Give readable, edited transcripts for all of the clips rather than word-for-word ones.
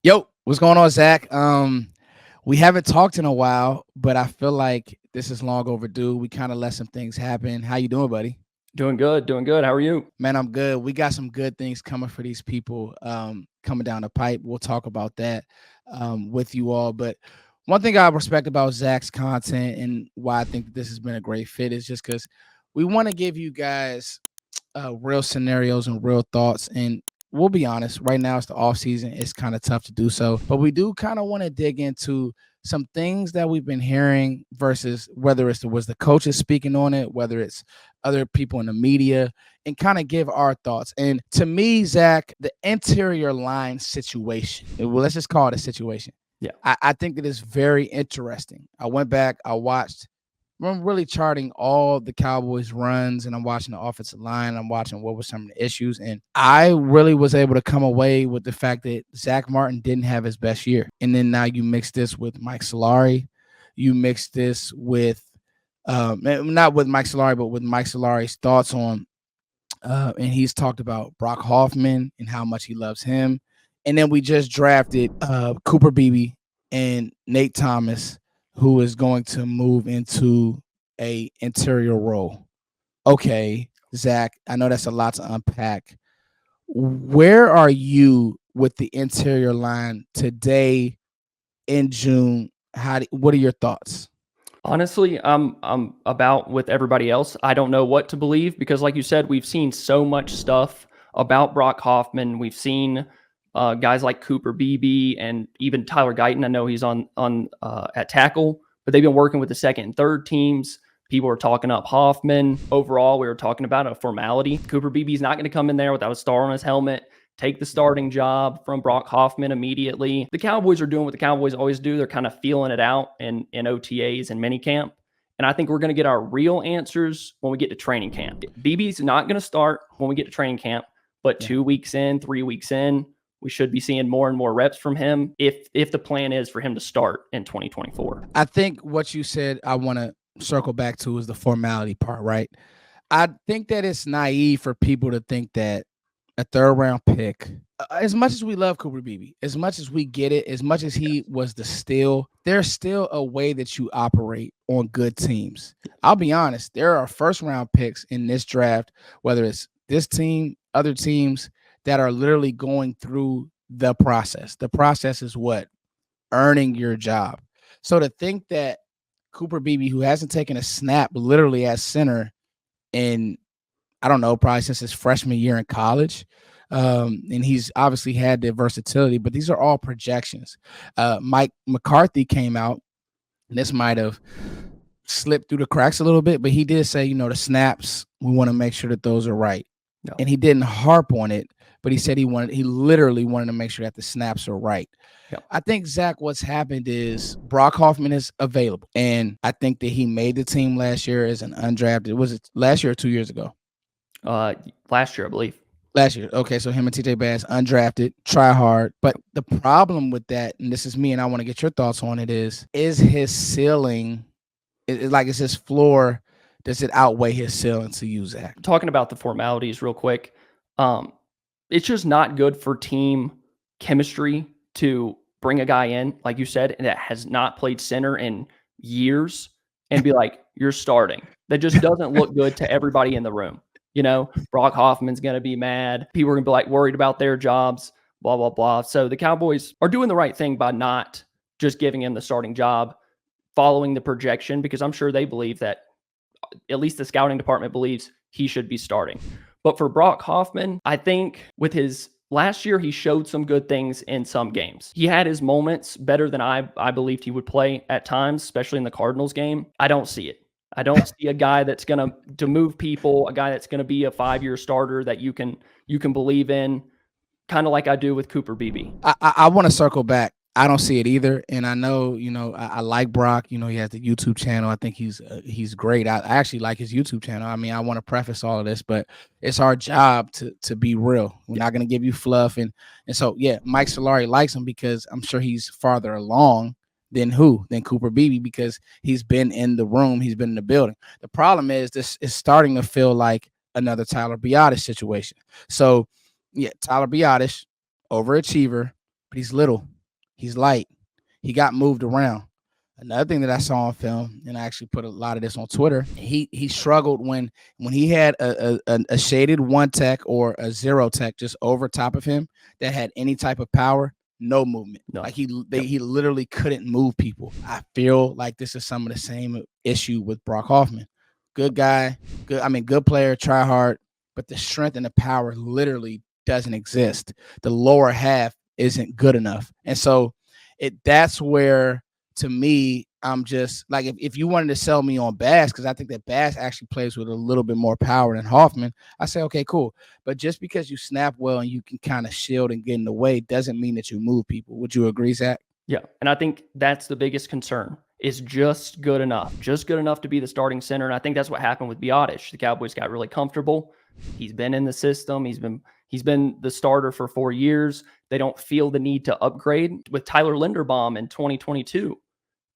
Yo, what's going on, Zach? We haven't talked in a while, but I feel like this is long overdue. We kind of let some things happen. How you doing, buddy? Doing good, doing good. How are you? Man, I'm good. We got some good things coming for these people coming down the pipe. We'll talk about that with you all. But one thing I respect about Zach's content and why I think that this has been a great fit is just because we want to give you guys real scenarios and real thoughts. And we'll be honest, right now it's the off season. It's kind of tough to do so, but we do kind of want to dig into some things that we've been hearing versus whether was the coaches speaking on it, whether it's other people in the media, and kind of give our thoughts. And to me, Zach, the interior line situation, well, let's just call it a situation. Yeah. I think that is very interesting. I went back, I watched I'm really charting all the Cowboys runs and I'm watching the offensive line. I'm watching what were some of the issues. And I really was able to come away with the fact that Zack Martin didn't have his best year. And then now you mix this with Mike Solari. You mix this with not with Mike Solari, but with Mike Solari's thoughts on and he's talked about Brock Hoffman and how much he loves him. And then we just drafted Cooper Beebe and Nate Thomas, who is going to move into a interior role. Okay, Zach, I know that's a lot to unpack. Where are you with the interior line today in June? What are your thoughts? Honestly, I'm about with everybody else. I don't know what to believe because, like you said, we've seen so much stuff about Brock Hoffman. We've seen guys like Cooper Beebe and even Tyler Guyton. I know he's on at tackle, but they've been working with the second and third teams. People are talking up Hoffman. Overall, we were talking about a formality. Cooper Beebe's not going to come in there without a star on his helmet, take the starting job from Brock Hoffman immediately. The Cowboys are doing what the Cowboys always do. They're kind of feeling it out in OTAs and minicamp. And I think we're going to get our real answers when we get to training camp. Beebe's not going to start when we get to training camp, but 2 weeks in, 3 weeks in, we should be seeing more and more reps from him if the plan is for him to start in 2024. I think what you said, I want to circle back to is the formality part, right? I think that it's naive for people to think that a third round pick, as much as we love Cooper Beebe, as much as we get it, as much as he was the steal, there's still a way that you operate on good teams. I'll be honest, there are first round picks in this draft, whether it's this team, other teams that are literally going through the process. The process is what? Earning your job. So to think that Cooper Beebe, who hasn't taken a snap literally at center in, I don't know, probably since his freshman year in college. And he's obviously had the versatility, but these are all projections. Mike McCarthy came out, and this might have slipped through the cracks a little bit, but he did say, the snaps, we want to make sure that those are right. No. And he didn't harp on it, but he said he literally wanted to make sure that the snaps are right. Yeah. I think, Zach, what's happened is Brock Hoffman is available. And I think that he made the team last year as an undrafted. Was it last year or 2 years ago? Last year, I believe. Last year. Okay, so him and TJ Bass, undrafted, try hard. But the problem with that, and this is me, and I want to get your thoughts on it, is his ceiling, is his floor, does it outweigh his ceiling to you, Zach? Talking about the formalities real quick, it's just not good for team chemistry to bring a guy in, like you said, and that has not played center in years and be like, you're starting. That just doesn't look good to everybody in the room. Brock Hoffman's going to be mad. People are going to be like worried about their jobs, blah, blah, blah. So the Cowboys are doing the right thing by not just giving him the starting job, following the projection, because I'm sure they believe that at least the scouting department believes he should be starting. But for Brock Hoffman, I think with his last year, he showed some good things in some games. He had his moments better than I believed he would play at times, especially in the Cardinals game. I don't see it. I don't see a guy that's going to move people, a guy that's going to be a 5-year starter that you can believe in, kind of like I do with Cooper Beebe. I want to circle back. I don't see it either, and I know I like Brock. He has the YouTube channel. I think he's great. I actually like his YouTube channel. I mean, I want to preface all of this, but it's our job to be real. We're not going to give you fluff, and so yeah, Mike Solari likes him because I'm sure he's farther along than Cooper Beebe, because he's been in the room, he's been in the building. The problem is this is starting to feel like another Tyler Biadasz situation. So yeah, Tyler Biadasz, overachiever, but he's little, he's light, he got moved around. Another thing that I saw on film, and I actually put a lot of this on Twitter, he struggled when he had a shaded one tech or a zero tech just over top of him that had any type of power, no movement. No. Like he Yep. he literally couldn't move people. I feel like this is some of the same issue with Brock Hoffman. Good guy, good player, try hard, but the strength and the power literally doesn't exist. The lower half isn't good enough, and so that's where, to me, I'm just like, if you wanted to sell me on Bass, because I think that Bass actually plays with a little bit more power than Hoffman, I say, okay, cool. But just because you snap well and you can kind of shield and get in the way doesn't mean that you move people. Would you agree, Zach? Yeah. And I think that's the biggest concern, is just good enough to be the starting center. And I think that's what happened with Biotish. The Cowboys got really comfortable. He's been in the system. He's been the starter for 4 years. They don't feel the need to upgrade. With Tyler Linderbaum in 2022,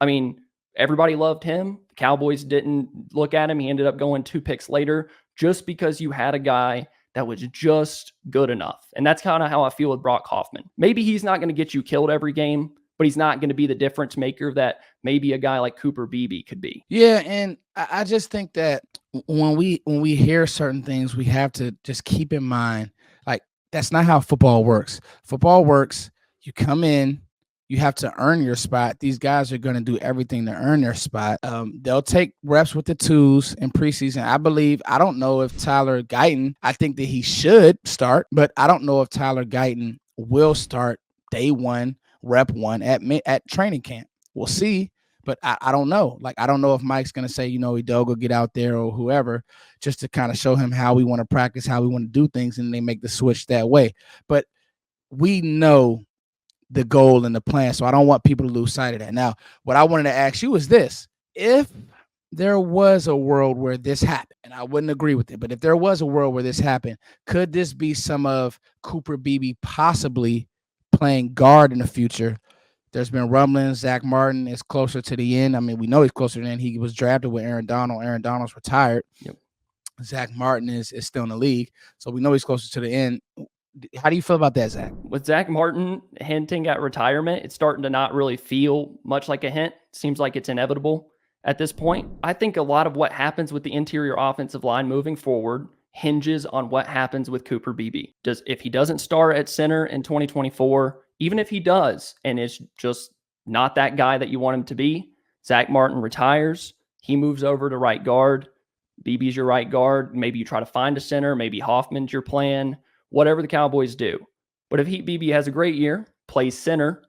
I mean, everybody loved him. The Cowboys didn't look at him. He ended up going 2 picks later, just because you had a guy that was just good enough. And that's kind of how I feel with Brock Hoffman. Maybe he's not going to get you killed every game, but he's not going to be the difference maker that maybe a guy like Cooper Beebe could be. Yeah, and I just think that when we hear certain things, we have to just keep in mind, like, that's not how football works. Football works, you come in, you have to earn your spot. These guys are going to do everything to earn their spot. They'll take reps with the twos in preseason. I don't know if Tyler Guyton, I think that he should start, but I don't know if Tyler Guyton will start day one, rep one at training camp. We'll see. But I don't know. Like, I don't know if Mike's going to say, Hidalgo, get out there, or whoever, just to kind of show him how we want to practice, how we want to do things, and they make the switch that way. But we know the goal and the plan, so I don't want people to lose sight of that. Now, what I wanted to ask you is this. If there was a world where this happened, and I wouldn't agree with it, but if there was a world where this happened, could this be some of Cooper Beebe possibly playing guard in the future? There's been rumblings. Zack Martin is closer to the end. I mean, we know he's closer to the end. He was drafted with Aaron Donald. Aaron Donald's retired. Yep. Zack Martin is still in the league, so we know he's closer to the end. How do you feel about that, Zach? With Zack Martin hinting at retirement, it's starting to not really feel much like a hint. Seems like it's inevitable at this point. I think a lot of what happens with the interior offensive line moving forward hinges on what happens with Cooper Beebe. If he doesn't start at center in 2024, even if he does, and is just not that guy that you want him to be, Zack Martin retires. He moves over to right guard. Beebe's your right guard. Maybe you try to find a center. Maybe Hoffman's your plan. Whatever the Cowboys do. But if Beebe has a great year, plays center,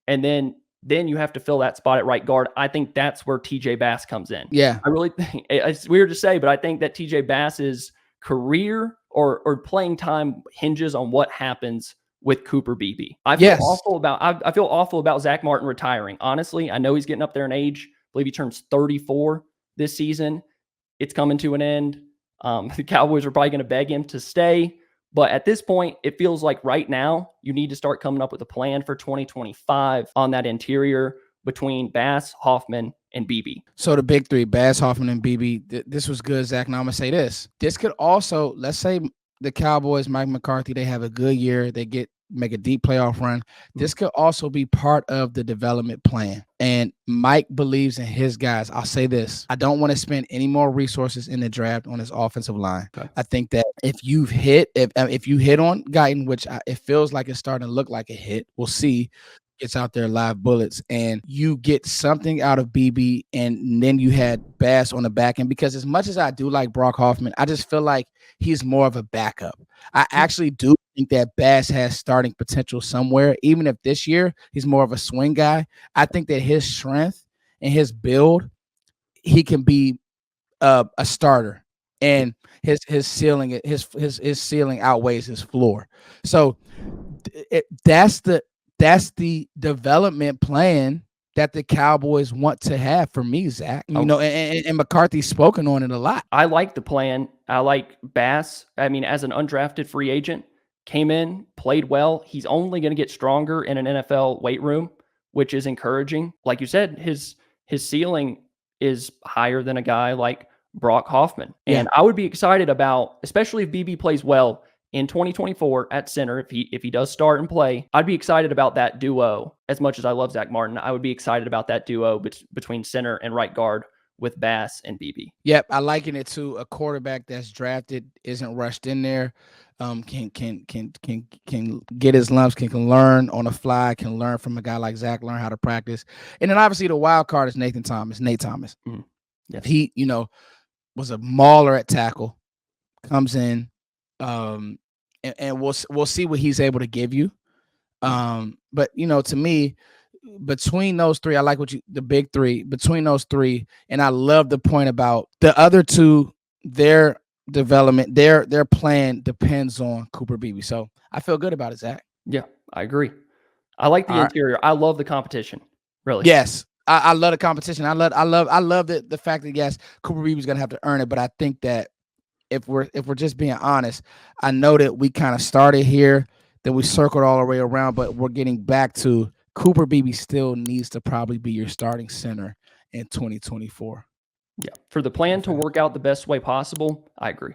and then you have to fill that spot at right guard, I think that's where TJ Bass comes in. Yeah. I really think it's weird to say, but I think that TJ Bass's career or playing time hinges on what happens with Cooper Beebe. I feel awful about Zack Martin retiring. Honestly, I know he's getting up there in age. I believe he turns 34 this season. It's coming to an end. The Cowboys are probably going to beg him to stay. But at this point, it feels like right now you need to start coming up with a plan for 2025 on that interior between Bass, Hoffman, and Beebe. So the big three, Bass, Hoffman, and Beebe, this was good, Zach. Now I'm going to say this. This could also, let's say the Cowboys, Mike McCarthy, they have a good year. They make a deep playoff run. This could also be part of the development plan. And Mike believes in his guys. I'll say this. I don't want to spend any more resources in the draft on his offensive line. Okay. I think that if you hit on Guyton, which it feels like it's starting to look like a hit, we'll see. Gets out there live bullets, and you get something out of Beebe, and then you had Bass on the back end. Because as much as I do like Brock Hoffman, I just feel like he's more of a backup. I actually do think that Bass has starting potential somewhere, even if this year he's more of a swing guy. I think that his strength and his build, he can be a starter, and his ceiling outweighs his floor. So that's the development plan that the Cowboys want to have for me, Zach. And McCarthy's spoken on it a lot. I like the plan. I like Bass. I mean, as an undrafted free agent, came in, played well. He's only going to get stronger in an NFL weight room, which is encouraging. Like you said, his ceiling is higher than a guy like Brock Hoffman. And I would be excited about, especially if Beebe plays well, in 2024 at center, if he does start and play, I'd be excited about that duo. As much as I love Zack Martin, I would be excited about that duo between center and right guard with Bass and Beebe. Yep, I liken it to a quarterback that's drafted, isn't rushed in there, can get his lumps, can learn on the fly, can learn from a guy like Zach, learn how to practice, and then obviously the wild card is Nate Thomas. Mm. Yes. He, was a mauler at tackle, comes in, and we'll see what he's able to give you. But to me, between those three, I like the big three, between those three, and I love the point about the other two, their development, their plan depends on Cooper Beebe. So I feel good about it, Zach. Yeah, I agree. I like the interior. I love the competition. Really. Yes. I love the competition. I love the fact that yes, Cooper Beebe's gonna have to earn it. But I think that if we're just being honest, I know that we kind of started here, then we circled all the way around, but we're getting back to Cooper Beebe still needs to probably be your starting center in 2024. Yeah. For the plan to work out the best way possible, I agree.